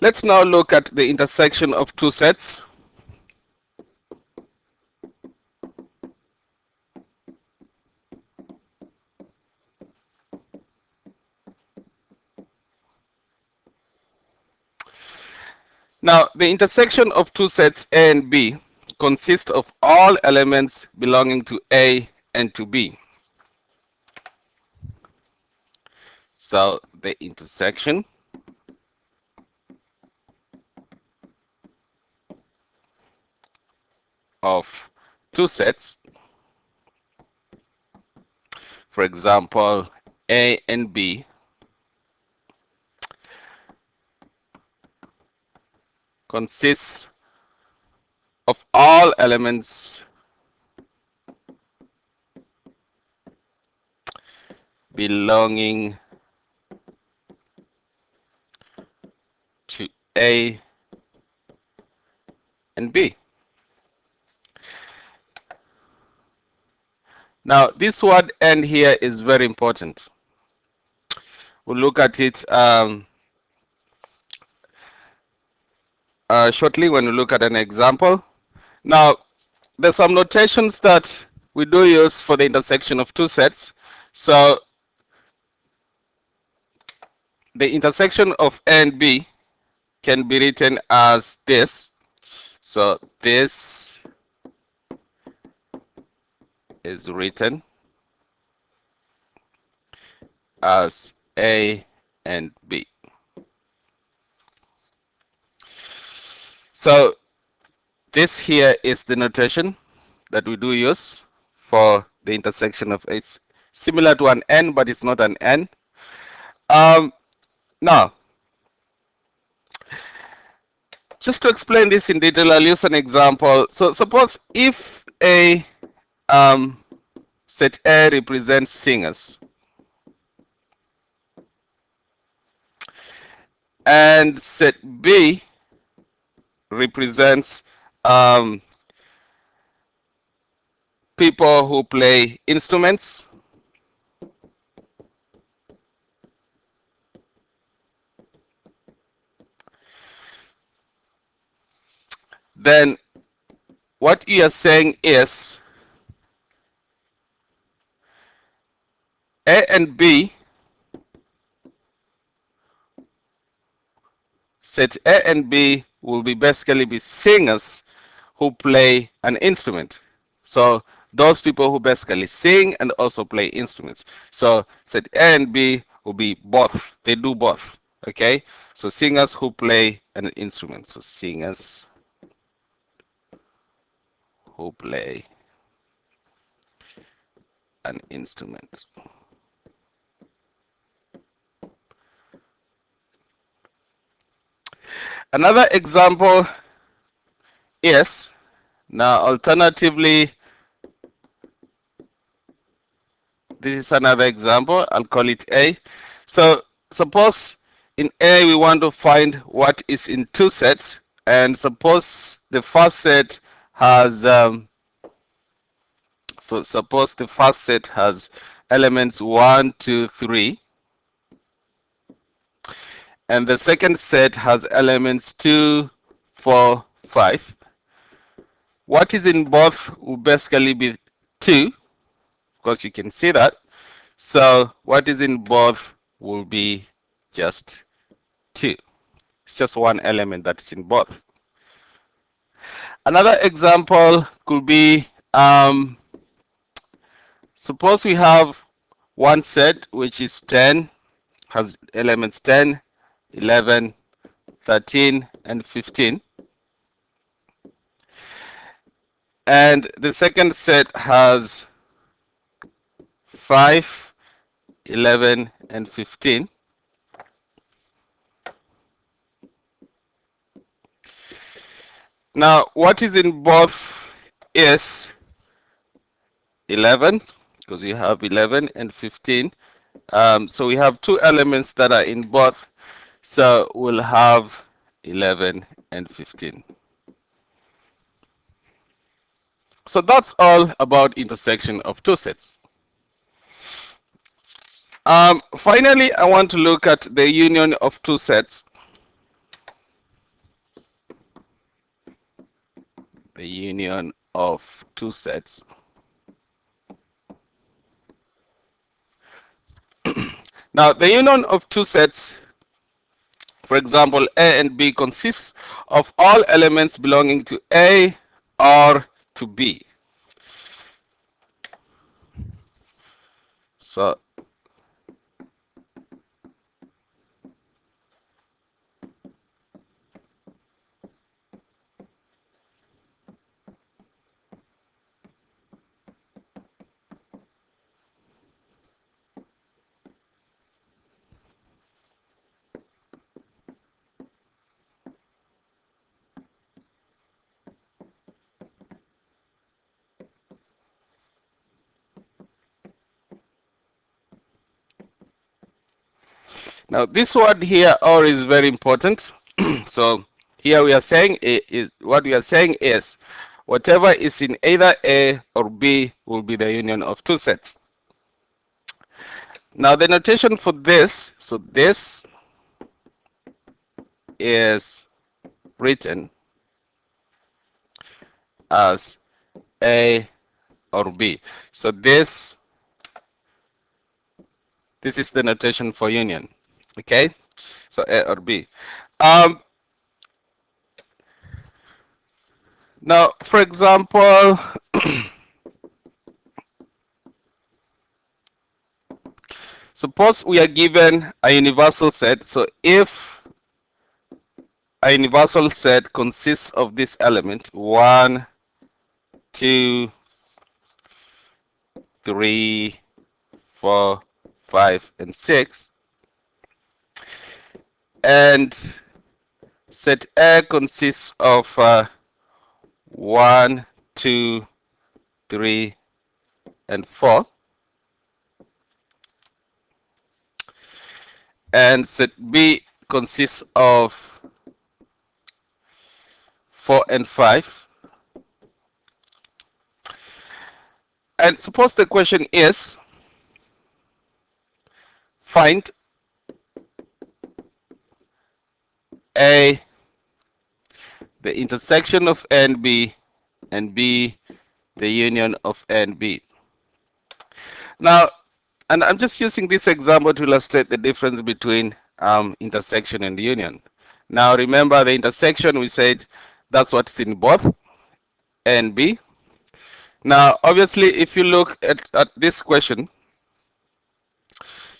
Let's now look at the intersection of two sets. Now, the intersection of two sets A and B consists of all elements belonging to A and to B. So, the intersection of two sets, for example, A and B, consists of all elements belonging to A and B. Now, this word "and" here is very important. We'll look at it shortly when we look at an example. Now, there's some notations that we do use for the intersection of two sets. So, the intersection of A and B can be written as this. So, this is written as A and B. So this here is the notation that we do use for the intersection of A. It's similar to an N, but it's not an N. Now, just to explain this in detail, I'll use an example. So suppose if a set A represents singers and set B represents people who play instruments, then what you are saying is A and B, set A and B will basically be singers who play an instrument. So those people who basically sing and also play instruments. So set A and B will be both. They do both. Okay. So singers who play an instrument. So singers who play an instrument. Another example is, now alternatively, this is another example, I'll call it A. So suppose in A we want to find what is in two sets, and suppose the first set has elements 1, 2, 3, and the second set has elements 2, 4, 5. What is in both will basically be 2. Of course, you can see that. So what is in both will be just 2. It's just one element that's in both. Another example could be, suppose we have one set which is 10, has elements 10, 11, 13, and 15. And the second set has 5, 11, and 15. Now, what is in both is 11, because we have 11 and 15. So we have two elements that are in both. So we'll have 11 and 15. So that's all about intersection of two sets. Finally, I want to look at the union of two sets. the union of two sets. Now, the union of two sets, for example, A and B, consists of all elements belonging to A or to B. So now this word here, or, is very important. So here we are saying what we are saying is whatever is in either A or B will be the union of two sets. Now the notation for this, so this is written as A or B. So this is the notation for union. Okay, so A or B. Now, for example, suppose we are given a universal set. So if a universal set consists of this element 1, 2, 3, 4, 5, and 6, and set A consists of 1, 2, 3, and 4, and set B consists of 4 and 5. And suppose the question is, find A, the intersection of A and B, and B, the union of A and B. Now, and I'm just using this example to illustrate the difference between intersection and union. Now, remember the intersection, we said that's what's in both A and B. Now, obviously, if you look at this question,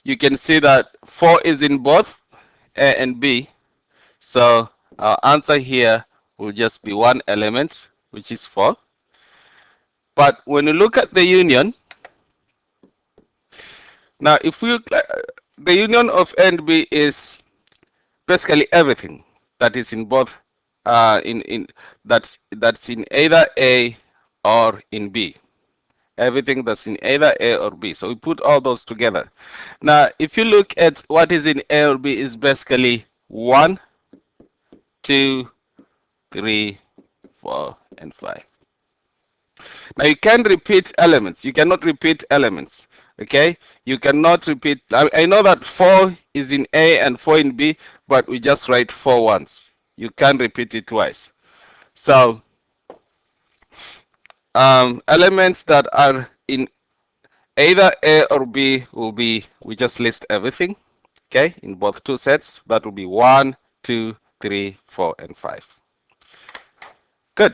you can see that 4 is in both A and B. So our answer here will just be one element, which is 4. But when you look at the union, now if we the union of A and B is basically everything that is in both that's in either A or in B. Everything that's in either A or B. So we put all those together. Now, if you look at what is in A or B, is basically 1, 2, 3, 4, and 5. Now you can repeat elements. You cannot repeat elements. Okay? You cannot repeat. I know that 4 is in A and 4 in B, but we just write 4 once. You can't repeat it twice. So elements that are in either A or B will be, we just list everything. Okay? In both two sets, that will be 1, 2, 3, 4, and 5.